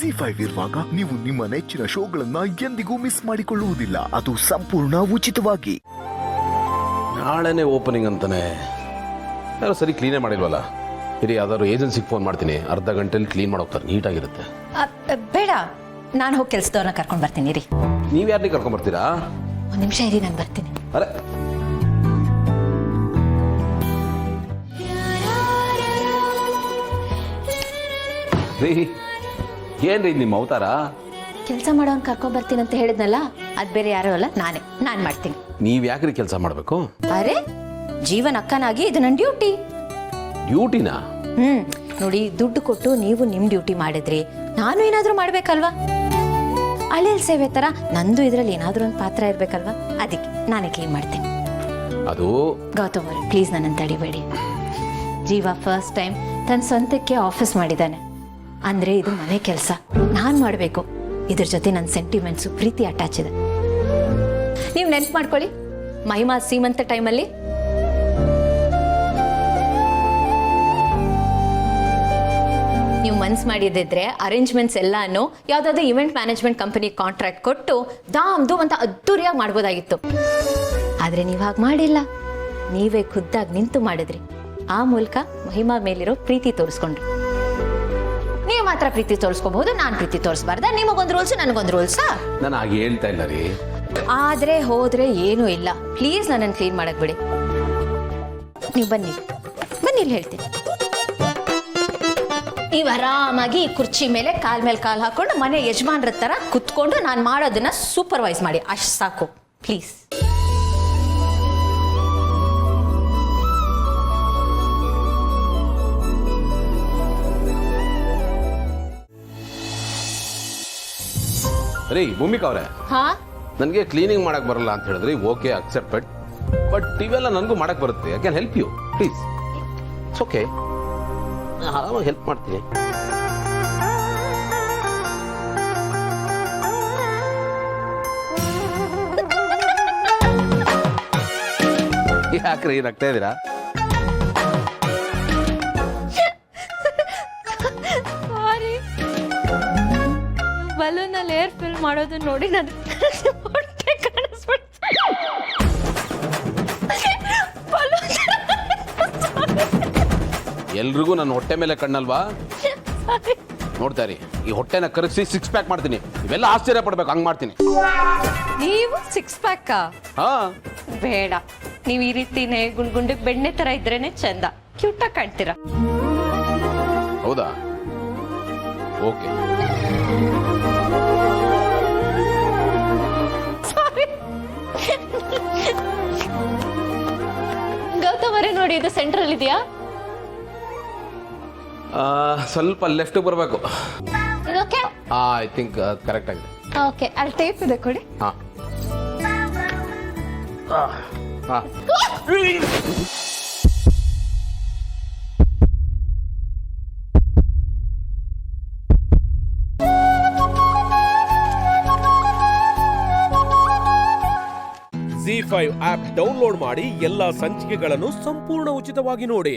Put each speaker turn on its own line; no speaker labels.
ZEE5 ಇರುವಾಗ ನೀವು ನಿಮ್ಮ ನೆಚ್ಚಿನ ಶೋಗಳನ್ನ ಎಂದಿಗೂ ಮಿಸ್ ಮಾಡಿಕೊಳ್ಳುವುದಿಲ್ಲ. ಅದು ಸಂಪೂರ್ಣ ಉಚಿತವಾಗಿ.
ನಾಳೆನೇ ಓಪನಿಂಗ್ ಅಂತಾನೆ, ಯಾರು ಸರಿ ಕ್ಲೀನೇ ಮಾಡಿಲ್ವಲ್ಲ. ಇರಿ, ಯಾವ್ದಾದ್ರು ಏಜೆನ್ಸಿಗೆ ಫೋನ್ ಮಾಡ್ತೀನಿ, ಅರ್ಧ ಗಂಟೆಲಿ ಕ್ಲೀನ್ ಮಾಡೋಗ್ತಾರೆ, ನೀಟಾಗಿರುತ್ತೆ.
ಬೇಡ, ನಾನು ಹೋಗಿ ಕೆಲಸದವ್ರನ್ನ ಕರ್ಕೊಂಡು ಬರ್ತೀನಿ ರೀ.
ನೀವು ಯಾರನ್ನ ಕರ್ಕೊಂಡ್ ಬರ್ತೀರಾ?
ಒಂದು ನಿಮಿಷ ಇರಿ, ನಾನು ಬರ್ತೀನಿ.
ಅರೆ, ರೀ ಏನ್ರಿ ನಿಮ್ಮ ಅವತಾರ?
ಕೆಲಸ ಮಾಡೋನ್ ಕರ್ಕೊಂಡ್ ಬರ್ತೀನಿ ಅಂತ ಹೇಳಿದ್ನಲ್ಲ, ಅದ್ ಬೇರೆ ಯಾರು ಅಲ್ಲ, ನಾನು ಮಾಡ್ತೀನಿ.
ನೀವ್ ಯಾಕ್ರಿ ಕೆಲಸ ಮಾಡ್ಬೇಕು?
ಅರೆ, ಜೀವನ್ ಅಕ್ಕನಾಗಿ ಇದು ನನ್ನ ಡ್ಯೂಟಿ.
ಡ್ಯೂಟಿನಾ?
ನೋಡಿ, ದುಡ್ಡು ಕೊಟ್ಟು ನೀವು ನಿಮ್ ಡ್ಯೂಟಿ ಮಾಡಿದ್ರಿ, ನಾನು ಏನಾದ್ರೂ ಮಾಡ್ಬೇಕಲ್ವಾ? ಅಳಿಲ್ ಸೇವೆ ತರ ನಂದು ಇದ್ರಲ್ಲಿ ಏನಾದ್ರೂ ಒಂದು ಪಾತ್ರ ಇರ್ಬೇಕಲ್ವಾ? ಅದಕ್ಕೆ ನಾನೇ ಕ್ಲೀನ್ ಮಾಡ್ತೀನಿ.
ಅದು
ಗೌತಮ್ ಅವರೇ, ಪ್ಲೀಸ್ ನನ್ನನ್ನು ತಡಿಬೇಡಿ. ಜೀವ ಫಸ್ಟ್ ಟೈಮ್ ತನ್ನ ಸ್ವಂತಕ್ಕೆ ಆಫೀಸ್ ಮಾಡಿದ್ದಾನೆ ಅಂದ್ರೆ ಇದು ಮನೆ ಕೆಲಸ ನಾನು ಮಾಡಬೇಕು. ಇದ್ರ ಜೊತೆ ನನ್ನ ಸೆಂಟಿಮೆಂಟ್ಸು, ಪ್ರೀತಿ ಅಟ್ಯಾಚ್ ಇದೆ. ನೀವು ನೆನ್ಪು ಮಾಡ್ಕೊಳ್ಳಿ, ಮಹಿಮಾ ಸೀಮಂತ ಟೈಮಲ್ಲಿ ನೀವು ಮನ್ಸು ಮಾಡಿದ್ರೆ ಅರೇಂಜ್ಮೆಂಟ್ಸ್ ಎಲ್ಲಾನು ಯಾವ್ದಾದ್ರು ಇವೆಂಟ್ ಮ್ಯಾನೇಜ್ಮೆಂಟ್ ಕಂಪನಿ ಕಾಂಟ್ರಾಕ್ಟ್ ಕೊಟ್ಟು ದಾಮ್ದು ಅಂತ ಅದ್ದೂರಿಯಾಗಿ ಮಾಡ್ಬೋದಾಗಿತ್ತು. ಆದ್ರೆ ನೀವು ಹಾಗೆ ಮಾಡಿಲ್ಲ, ನೀವೇ ಖುದ್ದಾಗಿ ನಿಂತು ಮಾಡಿದ್ರಿ. ಆ ಮೂಲಕ ಮಹಿಮಾ ಮೇಲಿರೋ ಪ್ರೀತಿ ತೋರಿಸ್ಕೊಂಡ್ರಿ. ನೀವು ಮಾತ್ರ ಪ್ರೀತಿ ತೋರಿಸ್ಕೋಬಹುದು, ನಾನು ಪ್ರೀತಿ ತೋರಿಸಬಾರ್ದ? ನಿಮಗೊಂದು ರೂಲ್ಸ್, ನನಗೊಂದು ರೂಲ್ಸಾ?
ನಾನು ಹಾಗೆ ಹೇಳ್ತಾ ಇಲ್ಲ ರೀ.
ಆದ್ರೆ ಹೋದ್ರೆ ಏನೂ ಇಲ್ಲ. ಪ್ಲೀಸ್ ನನ್ನನ್ನು ಕ್ಲೀನ್ ಮಾಡಕ್ ಬಿಡಿ. ನೀವು ಬನ್ನಿ ಇಲ್ಲಿ ಹೇಳ್ತೀನಿ. ನೀವು ಆರಾಮಾಗಿ ಈ ಕುರ್ಚಿ ಮೇಲೆ ಕಾಲ್ ಹಾಕೊಂಡು ಮನೆ ಯಜಮಾನ್ರ ತರ ಕುತ್ಕೊಂಡು ನಾನು ಮಾಡೋದನ್ನ ಸೂಪರ್ವೈಸ್ ಮಾಡಿ, ಅಷ್ಟು ಸಾಕು ಪ್ಲೀಸ್.
ರೀ ಭೂಮಿಕಾ ಅವರೇ,
ಹಾ,
ನನಗೆ ಕ್ಲೀನಿಂಗ್ ಮಾಡಕ್ ಬರಲ್ಲ ಅಂತ ಹೇಳಿದ್ರಿ. Okay, accepted. ಬಟ್ ಇವೆಲ್ಲ ನನಗೂ ಮಾಡಕ್ ಬರುತ್ತೆ. I can help you, please. It's okay, ಆರಾಮಾಗಿ ಹೆಲ್ಪ್ ಮಾಡ್ತೀನಿ. ಯಾಕ್ರಿ ನಗ್ತಾ ಇದ್ದೀರಾ?
ಬಲೂನಲ್ಲಿ ಏರ್ ಫಿಲ್ ಮಾಡೋದು ನೋಡಿ ನಾನು
ಎಲ್ರಿಗೂ ನನ್ನ ಹೊಟ್ಟೆ ಮೇಲೆ ಕಣ್ಣಲ್ವಾ? ನೋಡ್ತಾ ಇರಿ, ಈ ಹೊಟ್ಟೆನ ಕರಗಿಸಿ 6 ಪ್ಯಾಕ್ ಮಾಡ್ತೀನಿ. ಇವೆಲ್ಲ ಆಶ್ಚರ್ಯ ಪಡ್ಬೇಕು, ಹಂಗ್ ಮಾಡ್ತೀನಿ.
ನೀವು 6 ಪ್ಯಾಕ್?
ಹಾ,
ಬೇಡ. ನೀವು ಈ ರೀತಿನೇ ಗುಂಡ್ಗುಂಡಕ್ಕೆ ಬೆಣ್ಣೆ ತರ ಇದ್ರೇನೆ ಚಂದ, ಕ್ಯೂಟ್ ಆಗಿ ಕಾಣ್ತೀರಾ.
ಹೌದಾ? ಓಕೆ.
ಗೌತಮ್ ಅವರೇ, ನೋಡಿ ಇದು ಸೆಂಟ್ರಲ್ ಇದೆಯಾ?
ಸ್ವಲ್ಪ ಲೆಫ್ಟ್ ಬರಬೇಕು.
ಓಕೆ,
ಐ ಥಿಂಕ್ ಕರೆಕ್ಟ್ ಆಗಿದೆ.
ಓಕೆ, ಅಲ್ಲಿ ಟೇಪ್ ಇದೆ ಕೊಡಿ.
ಹಾ,
ZEE5 ಆಪ್ ಡೌನ್ಲೋಡ್ ಮಾಡಿ ಎಲ್ಲಾ ಸಂಚಿಕೆಗಳನ್ನು ಸಂಪೂರ್ಣ ಉಚಿತವಾಗಿ ನೋಡಿ.